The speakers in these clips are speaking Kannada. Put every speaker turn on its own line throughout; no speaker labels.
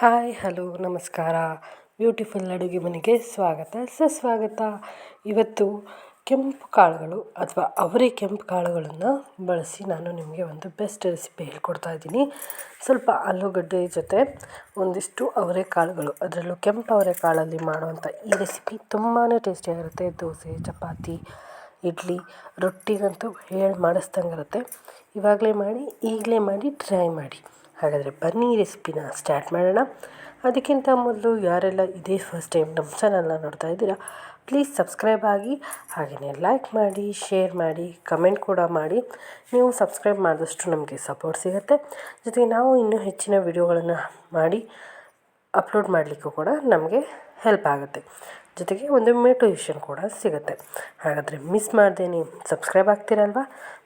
ಹಾಯ್ ಹಲೋ ನಮಸ್ಕಾರ. ಬ್ಯೂಟಿಫುಲ್ ಅಡುಗೆ ಮನೆಗೆ ಸ್ವಾಗತ ಸುಸ್ವಾಗತ. ಇವತ್ತು ಕೆಂಪು ಕಾಳುಗಳು ಅಥವಾ ಕೆಂಪು ಕಾಳುಗಳನ್ನು ಬಳಸಿ ನಾನು ನಿಮಗೆ ಒಂದು ಬೆಸ್ಟ್ ರೆಸಿಪಿ ಹೇಳ್ಕೊಡ್ತಾ ಇದ್ದೀನಿ. ಸ್ವಲ್ಪ ಆಲೂಗಡ್ಡೆ ಜೊತೆ ಒಂದಿಷ್ಟು ಅವರೆಕಾಳುಗಳು, ಅದರಲ್ಲೂ ಕೆಂಪು ಅವರೆಕಾಳಲ್ಲಿ ಮಾಡುವಂಥ ಈ ರೆಸಿಪಿ ತುಂಬಾ ಟೇಸ್ಟಿಯಾಗಿರುತ್ತೆ. ದೋಸೆ, ಚಪಾತಿ, ಇಡ್ಲಿ, ರೊಟ್ಟಿಗಂತೂ ಹೇಳಿ ಮಾಡಿಸ್ದಂಗಿರುತ್ತೆ. ಇವಾಗಲೇ ಮಾಡಿ, ಈಗಲೇ ಮಾಡಿ, ಟ್ರೈ ಮಾಡಿ. ಹಾಗಾದರೆ ಬನ್ನಿ ರೆಸಿಪಿನ ಸ್ಟಾರ್ಟ್ ಮಾಡೋಣ. ಅದಕ್ಕಿಂತ ಮೊದಲು ಯಾರೆಲ್ಲ ಇದೇ ಫಸ್ಟ್ ಟೈಮ್ ನಮ್ಮ ಚಾನಲ್ನ ನೋಡ್ತಾ ಇದ್ದೀರಾ, ಪ್ಲೀಸ್ ಸಬ್ಸ್ಕ್ರೈಬ್ ಆಗಿ, ಹಾಗೆಯೇ ಲೈಕ್ ಮಾಡಿ, ಶೇರ್ ಮಾಡಿ, ಕಮೆಂಟ್ ಕೂಡ ಮಾಡಿ. ನೀವು ಸಬ್ಸ್ಕ್ರೈಬ್ ಮಾಡಿದಷ್ಟು ನಮಗೆ ಸಪೋರ್ಟ್ ಸಿಗುತ್ತೆ. ಜೊತೆಗೆ ನಾವು ಇನ್ನೂ ಹೆಚ್ಚಿನ ವಿಡಿಯೋಗಳನ್ನು ಮಾಡಿ ಅಪ್ಲೋಡ್ ಮಾಡಲಿಕ್ಕೂ ಕೂಡ ನಮಗೆ ಹೆಲ್ಪ್ ಆಗುತ್ತೆ. ಜೊತೆಗೆ ಒಂದು ಮೋಟಿವೇಶನ್ ಕೂಡ ಸಿಗುತ್ತೆ. ಹಾಗಾದರೆ ಮಿಸ್ ಮಾಡದೆ ನೀವು ಸಬ್ಸ್ಕ್ರೈಬ್ ಆಗ್ತೀರಲ್ವ,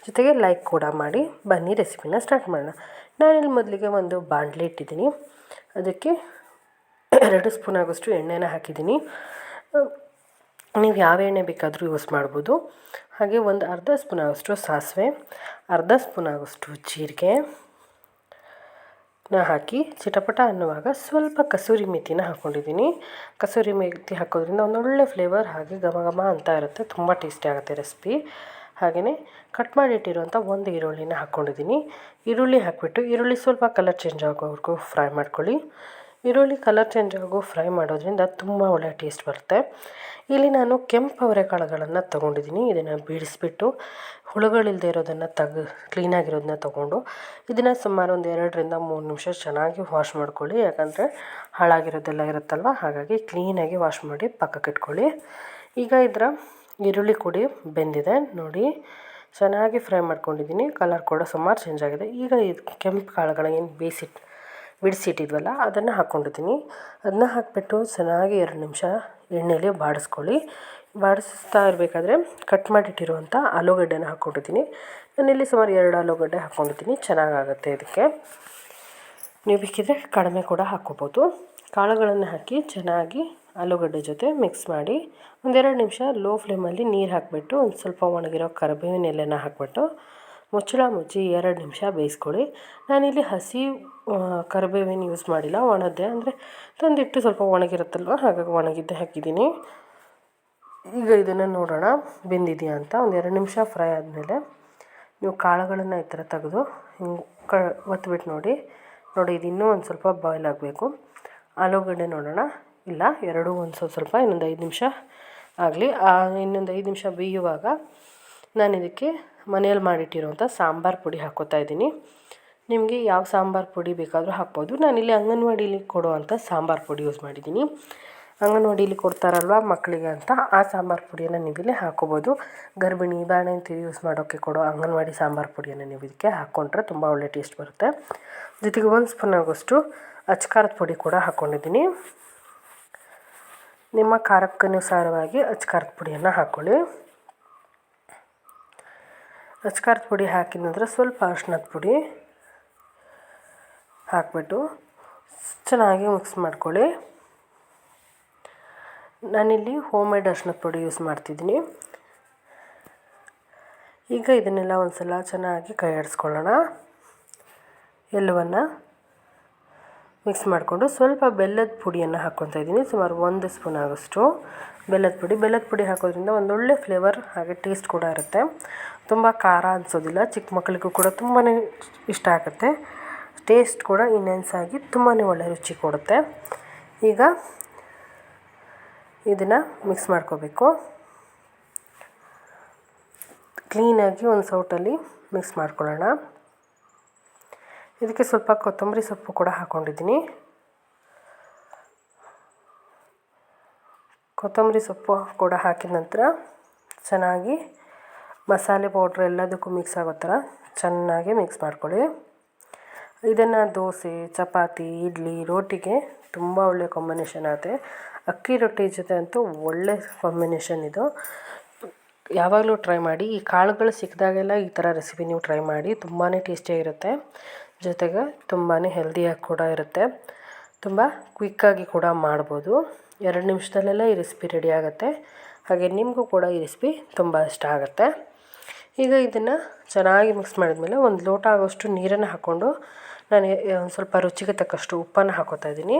ಜೊತೆಗೆ ಲೈಕ್ ಕೂಡ ಮಾಡಿ. ಬನ್ನಿ ರೆಸಿಪಿನ ಸ್ಟಾರ್ಟ್ ಮಾಡೋಣ. ನಾನಿಲ್ಲಿ ಮೊದಲಿಗೆ ಒಂದು ಬಾಣಲೆ ಇಟ್ಟಿದ್ದೀನಿ. ಅದಕ್ಕೆ 2 ಸ್ಪೂನ್ ಆಗೋಷ್ಟು ಎಣ್ಣೆನ ಹಾಕಿದ್ದೀನಿ. ನೀವು ಯಾವ ಎಣ್ಣೆ ಬೇಕಾದರೂ ಯೂಸ್ ಮಾಡ್ಬೋದು. ಹಾಗೆ ಒಂದು ಅರ್ಧ ಸ್ಪೂನ್ ಆಗೋಷ್ಟು ಸಾಸಿವೆ, ಅರ್ಧ ಸ್ಪೂನ್ ಆಗೋಷ್ಟು ಜೀರಿಗೆ ಹಾಕಿ ಚಿಟಪಟ ಅನ್ನುವಾಗ ಸ್ವಲ್ಪ ಕಸೂರಿ ಮೆಥಿನ ಹಾಕ್ಕೊಂಡಿದ್ದೀನಿ. ಕಸೂರಿ ಮೆಥಿ ಹಾಕೋದ್ರಿಂದ ಒಂದೊಳ್ಳೆ ಫ್ಲೇವರ್, ಹಾಗೆ ಘಮ ಘಮ ಅಂತ ಇರುತ್ತೆ. ತುಂಬ ಟೇಸ್ಟಿ ಆಗುತ್ತೆ ರೆಸಿಪಿ. ಹಾಗೆಯೇ ಕಟ್ ಮಾಡಿಟ್ಟಿರುವಂಥ ಒಂದು ಈರುಳ್ಳಿನ ಹಾಕ್ಕೊಂಡಿದ್ದೀನಿ. ಈರುಳ್ಳಿ ಹಾಕಿಬಿಟ್ಟು ಈರುಳ್ಳಿ ಸ್ವಲ್ಪ ಕಲರ್ ಚೇಂಜ್ ಆಗೋವರೆಗೂ ಫ್ರೈ ಮಾಡ್ಕೊಳ್ಳಿ. ಈರುಳ್ಳಿ ಕಲರ್ ಚೇಂಜ್ ಆಗೋ ಫ್ರೈ ಮಾಡೋದ್ರಿಂದ ತುಂಬ ಒಳ್ಳೆಯ ಟೇಸ್ಟ್ ಬರುತ್ತೆ. ಇಲ್ಲಿ ನಾನು ಕೆಂಪು ಅವರೆಕಾಳುಗಳನ್ನು ತೊಗೊಂಡಿದ್ದೀನಿ. ಇದನ್ನು ಬಿಡಿಸ್ಬಿಟ್ಟು ಹುಳುಗಳಿಲ್ಲದೆ ಇರೋದನ್ನು ಕ್ಲೀನಾಗಿರೋದನ್ನ ತೊಗೊಂಡು ಇದನ್ನು ಸುಮಾರು ಒಂದು 2ರಿಂದ 3 ನಿಮಿಷ ಚೆನ್ನಾಗಿ ವಾಶ್ ಮಾಡ್ಕೊಳ್ಳಿ. ಯಾಕಂದರೆ ಹಾಳಾಗಿರೋದೆಲ್ಲ ಇರುತ್ತಲ್ವ, ಹಾಗಾಗಿ ಕ್ಲೀನಾಗಿ ವಾಶ್ ಮಾಡಿ ಪಕ್ಕಕ್ಕೆ ಇಟ್ಕೊಳ್ಳಿ. ಈಗ ಇದರ ಈರುಳ್ಳಿ ಕೂಡ ಬೆಂದಿದೆ ನೋಡಿ, ಚೆನ್ನಾಗಿ ಫ್ರೈ ಮಾಡ್ಕೊಂಡಿದ್ದೀನಿ. ಕಲರ್ ಕೂಡ ಸುಮಾರು ಚೇಂಜ್ ಆಗಿದೆ. ಈಗ ಇದು ಕೆಂಪು ಕಾಳುಗಳ ಏನು ಬಿಡಿಸಿಟ್ಟಿದ್ವಲ್ಲ ಅದನ್ನು ಹಾಕ್ಕೊಂಡಿದ್ದೀನಿ. ಅದನ್ನ ಹಾಕಿಬಿಟ್ಟು ಚೆನ್ನಾಗಿ 2 ನಿಮಿಷ ಎಣ್ಣೆಯಲ್ಲಿ ಬಾಡಿಸ್ಕೊಳ್ಳಿ. ಬಾಡಿಸ್ತಾ ಇರಬೇಕಾದ್ರೆ ಕಟ್ ಮಾಡಿಟ್ಟಿರುವಂಥ ಆಲೂಗಡ್ಡೆನ ಹಾಕ್ಕೊಂಡಿದ್ದೀನಿ. ನಾನಿಲ್ಲಿ ಸುಮಾರು 2 ಆಲೂಗಡ್ಡೆ ಹಾಕ್ಕೊಂಡಿದ್ದೀನಿ. ಚೆನ್ನಾಗಾಗುತ್ತೆ ಇದಕ್ಕೆ. ನೀವು ಬೇಕಿದ್ರೆ ಕಡಿಮೆ ಕೂಡ ಹಾಕ್ಕೋಬೋದು. ಕಾಳುಗಳನ್ನು ಹಾಕಿ ಚೆನ್ನಾಗಿ ಆಲೂಗಡ್ಡೆ ಜೊತೆ ಮಿಕ್ಸ್ ಮಾಡಿ 1-2 ನಿಮಿಷ ಲೋ ಫ್ಲೇಮಲ್ಲಿ ನೀರು ಹಾಕಿಬಿಟ್ಟು ಒಂದು ಸ್ವಲ್ಪ ಒಣಗಿರೋ ಕರಿಬೇವಿನ ಎಲೆನ ಹಾಕಿಬಿಟ್ಟು ಮುಚ್ಚಳ ಮುಚ್ಚಿ 2 ನಿಮಿಷ ಬೇಯಿಸ್ಕೊಳ್ಳಿ. ನಾನಿಲ್ಲಿ ಹಸಿ ಕರಿಬೇವಿನ ಯೂಸ್ ಮಾಡಿಲ್ಲ, ಒಣದ್ದೆ. ಅಂದರೆ ತಂದಿಟ್ಟು ಸ್ವಲ್ಪ ಒಣಗಿರುತ್ತಲ್ವ, ಹಾಗಾಗಿ ಒಣಗಿದ್ದೆ ಹಾಕಿದ್ದೀನಿ. ಈಗ ಇದನ್ನು ನೋಡೋಣ ಬೆಂದಿದೆಯಾ ಅಂತ. 1-2 ನಿಮಿಷ ಫ್ರೈ ಆದಮೇಲೆ ನೀವು ಕಾಳುಗಳನ್ನು ಈ ಥರ ತೆಗೆದು ಹಿಂಗೆ ಒತ್ಬಿಟ್ಟು ನೋಡಿ. ಇದು ಇನ್ನೂ ಒಂದು ಸ್ವಲ್ಪ ಬಾಯ್ಲ್ ಆಗಬೇಕು. ಆಲೂಗಡ್ಡೆ ನೋಡೋಣ, ಇಲ್ಲ, ಎರಡೂ ಒಂದು ಸ್ವಲ್ಪ ಇನ್ನೊಂದು 5 ನಿಮಿಷ ಆಗಲಿ. ಇನ್ನೊಂದು 5 ನಿಮಿಷ ಬೇಯುವಾಗ ನಾನು ಇದಕ್ಕೆ ಮನೆಯಲ್ಲಿ ಮಾಡಿಟ್ಟಿರುವಂಥ ಸಾಂಬಾರು ಪುಡಿ ಹಾಕ್ಕೋತಾ ಇದ್ದೀನಿ. ನಿಮಗೆ ಯಾವ ಸಾಂಬಾರು ಪುಡಿ ಬೇಕಾದರೂ ಹಾಕ್ಬೋದು. ನಾನಿಲ್ಲಿ ಅಂಗನವಾಡೀಲಿ ಕೊಡುವಂಥ ಸಾಂಬಾರು ಪುಡಿ ಯೂಸ್ ಮಾಡಿದ್ದೀನಿ. ಅಂಗನವಾಡೀಲಿ ಕೊಡ್ತಾರಲ್ವ ಮಕ್ಕಳಿಗೆ ಅಂತ, ಆ ಸಾಂಬಾರು ಪುಡಿಯನ್ನು ನೀವಿಲ್ಲಿ ಹಾಕ್ಕೋಬೋದು. ಗರ್ಭಿಣಿ, ಬಾಣಂತಿ ಯೂಸ್ ಮಾಡೋಕ್ಕೆ ಕೊಡೋ ಅಂಗನವಾಡಿ ಸಾಂಬಾರು ಪುಡಿಯನ್ನು ನೀವು ಇದಕ್ಕೆ ಹಾಕ್ಕೊಂಡ್ರೆ ತುಂಬ ಒಳ್ಳೆ ಟೇಸ್ಟ್ ಬರುತ್ತೆ. ಜೊತೆಗೆ 1 ಸ್ಪೂನ್ ಆಗೋಷ್ಟು ಅಚ್ಕಾರದ ಪುಡಿ ಕೂಡ ಹಾಕ್ಕೊಂಡಿದ್ದೀನಿ. ನಿಮ್ಮ ಖಾರಕ್ಕನುಸಾರವಾಗಿ ಅಚ್ಕಾರದ ಪುಡಿಯನ್ನು ಹಾಕ್ಕೊಳ್ಳಿ. ಅಚ್ಕಾರದ ಪುಡಿ ಹಾಕಿದ ನಂತರ ಸ್ವಲ್ಪ ಅರಿಶಿಣದ ಪುಡಿ ಹಾಕಿಬಿಟ್ಟು ಚೆನ್ನಾಗಿ ಮಿಕ್ಸ್ ಮಾಡ್ಕೊಳ್ಳಿ. ನಾನಿಲ್ಲಿ ಹೋಮ್ ಮೇಡ್ ಅರಿಶಿಣದ ಪುಡಿ ಯೂಸ್ ಮಾಡ್ತಿದ್ದೀನಿ. ಈಗ ಇದನ್ನೆಲ್ಲ ಒಂದು ಸಲ ಚೆನ್ನಾಗಿ ಕೈ ಆಡಿಸ್ಕೊಳ್ಳೋಣ. ಎಲ್ಲವನ್ನು ಮಿಕ್ಸ್ ಮಾಡಿಕೊಂಡು ಸ್ವಲ್ಪ ಬೆಲ್ಲದ ಪುಡಿಯನ್ನು ಹಾಕ್ಕೊತಾ ಇದ್ದೀನಿ. ಸುಮಾರು 1 ಸ್ಪೂನ್ ಆಗೋಷ್ಟು ಬೆಲ್ಲದ ಪುಡಿ ಹಾಕೋದ್ರಿಂದ ಒಂದೊಳ್ಳೆ ಫ್ಲೇವರ್, ಹಾಗೆ ಟೇಸ್ಟ್ ಕೂಡ ಇರುತ್ತೆ. ತುಂಬ ಖಾರ ಅನಿಸೋದಿಲ್ಲ. ಚಿಕ್ಕ ಮಕ್ಕಳಿಗೂ ಕೂಡ ತುಂಬಾ ಇಷ್ಟ ಆಗುತ್ತೆ. ಟೇಸ್ಟ್ ಕೂಡ ಇನ್ನೆನ್ಸ್ ಆಗಿ ತುಂಬಾ ಒಳ್ಳೆ ರುಚಿ ಕೊಡುತ್ತೆ. ಈಗ ಇದನ್ನು ಮಿಕ್ಸ್ ಮಾಡ್ಕೋಬೇಕು. ಕ್ಲೀನಾಗಿ ಒಂದು ಸೌಟಲ್ಲಿ ಮಿಕ್ಸ್ ಮಾಡ್ಕೊಳ್ಳೋಣ. ಇದಕ್ಕೆ ಸ್ವಲ್ಪ ಕೊತ್ತಂಬರಿ ಸೊಪ್ಪು ಕೂಡ ಹಾಕ್ಕೊಂಡಿದ್ದೀನಿ. ಕೊತ್ತಂಬರಿ ಸೊಪ್ಪು ಕೂಡ ಹಾಕಿದ ನಂತರ ಚೆನ್ನಾಗಿ ಮಸಾಲೆ ಪೌಡ್ರ್ ಎಲ್ಲದಕ್ಕೂ ಮಿಕ್ಸ್ ಆಗೋ ಥರ ಚೆನ್ನಾಗಿ ಮಿಕ್ಸ್ ಮಾಡ್ಕೊಳ್ಳಿ. ಇದನ್ನು ದೋಸೆ, ಚಪಾತಿ, ಇಡ್ಲಿ, ರೋಟಿಗೆ ತುಂಬ ಒಳ್ಳೆಯ ಕಾಂಬಿನೇಷನ್ ಆಗುತ್ತೆ. ಅಕ್ಕಿ ರೊಟ್ಟಿ ಜೊತೆ ಅಂತೂ ಒಳ್ಳೆ ಕಾಂಬಿನೇಷನ್ ಇದು. ಯಾವಾಗಲೂ ಟ್ರೈ ಮಾಡಿ. ಈ ಕಾಳುಗಳು ಸಿಕ್ಕಿದಾಗೆಲ್ಲ ಈ ಥರ ರೆಸಿಪಿ ನೀವು ಟ್ರೈ ಮಾಡಿ. ತುಂಬಾ ಟೇಸ್ಟಿಯಾಗಿರುತ್ತೆ. ಜೊತೆಗೆ ತುಂಬಾ ಹೆಲ್ದಿಯಾಗಿ ಕೂಡ ಇರುತ್ತೆ. ತುಂಬ ಕ್ವಿಕ್ಕಾಗಿ ಕೂಡ ಮಾಡ್ಬೋದು. 2 ನಿಮಿಷದಲ್ಲೆಲ್ಲ ಈ ರೆಸಿಪಿ ರೆಡಿ ಆಗುತ್ತೆ. ಹಾಗೆ ನಿಮಗೂ ಕೂಡ ಈ ರೆಸಿಪಿ ತುಂಬ ಇಷ್ಟ ಆಗುತ್ತೆ. ಈಗ ಇದನ್ನು ಚೆನ್ನಾಗಿ ಮಿಕ್ಸ್ ಮಾಡಿದ್ಮೇಲೆ 1 ಲೋಟ ಆಗೋಷ್ಟು ನೀರನ್ನು ಹಾಕ್ಕೊಂಡು ನಾನು ಒಂದು ಸ್ವಲ್ಪ ರುಚಿಗೆ ತಕ್ಕಷ್ಟು ಉಪ್ಪನ್ನು ಹಾಕೋತಾ ಇದ್ದೀನಿ.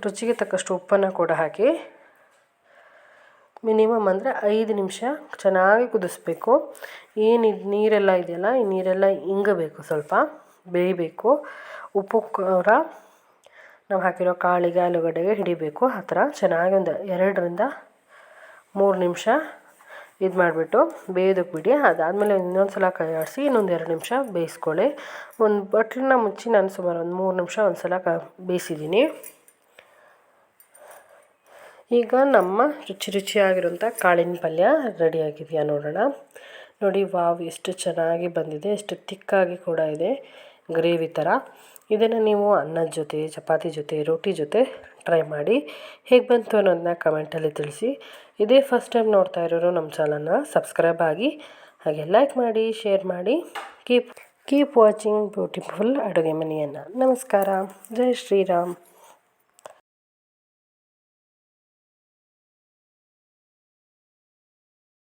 ರುಚಿಗೆ ತಕ್ಕಷ್ಟು ಉಪ್ಪನ್ನು ಕೂಡ ಹಾಕಿ ಮಿನಿಮಮ್ ಅಂದರೆ 5 ನಿಮಿಷ ಚೆನ್ನಾಗಿ ಕುದಿಸ್ಬೇಕು. ಏನು ನೀರೆಲ್ಲ ಇದೆಯಲ್ಲ, ಈ ನೀರೆಲ್ಲ ಇಂಗಬೇಕು, ಸ್ವಲ್ಪ ಬೇಯಬೇಕು. ಉಪ್ಪು ಖಾರ ನಾವು ಹಾಕಿರೋ ಕಾಳಿಗೆ ಆಲೂಗಡ್ಡೆಗೆ ಹಿಡಿಬೇಕು. ಆ ಥರ ಚೆನ್ನಾಗಿ ಒಂದು 2ರಿಂದ 3 ನಿಮಿಷ ಇದು ಮಾಡಿಬಿಟ್ಟು ಬೇಯೋದಕ್ಕೆ ಬಿಡಿ. ಅದಾದಮೇಲೆ ಇನ್ನೊಂದು ಸಲ ಕೈ ಆಡಿಸಿ ಇನ್ನೊಂದು 2 ನಿಮಿಷ ಬೇಯಿಸ್ಕೊಳ್ಳಿ. ಒಂದು ಬಟ್ಲನ್ನ ಮುಚ್ಚಿ ನಾನು ಸುಮಾರು ಒಂದು 3 ನಿಮಿಷ ಒಂದು ಸಲ ಬೇಯಿಸಿದ್ದೀನಿ. ಈಗ ನಮ್ಮ ರುಚಿಯಾಗಿರೋಂಥ ಕಾಳಿನ ಪಲ್ಯ ರೆಡಿಯಾಗಿದೆಯಾ ನೋಡೋಣ. ನೋಡಿ, ವಾವ್, ಎಷ್ಟು ಚೆನ್ನಾಗಿ ಬಂದಿದೆ, ಎಷ್ಟು ತಿಕ್ಕಾಗಿ ಕೂಡ ಇದೆ, ಗ್ರೇವಿ ಥರ. ಇದನ್ನು ನೀವು ಅನ್ನದ ಜೊತೆ, ಚಪಾತಿ ಜೊತೆ, ರೋಟಿ ಜೊತೆ ಟ್ರೈ ಮಾಡಿ. ಹೇಗೆ ಬಂತು ಅನ್ನೋದನ್ನ ಕಮೆಂಟಲ್ಲಿ ತಿಳಿಸಿ. ಇದೇ ಫಸ್ಟ್ ಟೈಮ್ ನೋಡ್ತಾ ಇರೋರು ನಮ್ಮ ಚಾನಲ್ನ ಸಬ್ಸ್ಕ್ರೈಬ್ ಆಗಿ, ಹಾಗೆ ಲೈಕ್ ಮಾಡಿ, ಶೇರ್ ಮಾಡಿ. ಕೀಪ್ ವಾಚಿಂಗ್ ಬ್ಯೂಟಿಫುಲ್ ಅಡುಗೆ ಮನೆಯನ್ನು. ನಮಸ್ಕಾರ. ಜೈ ಶ್ರೀರಾಮ್.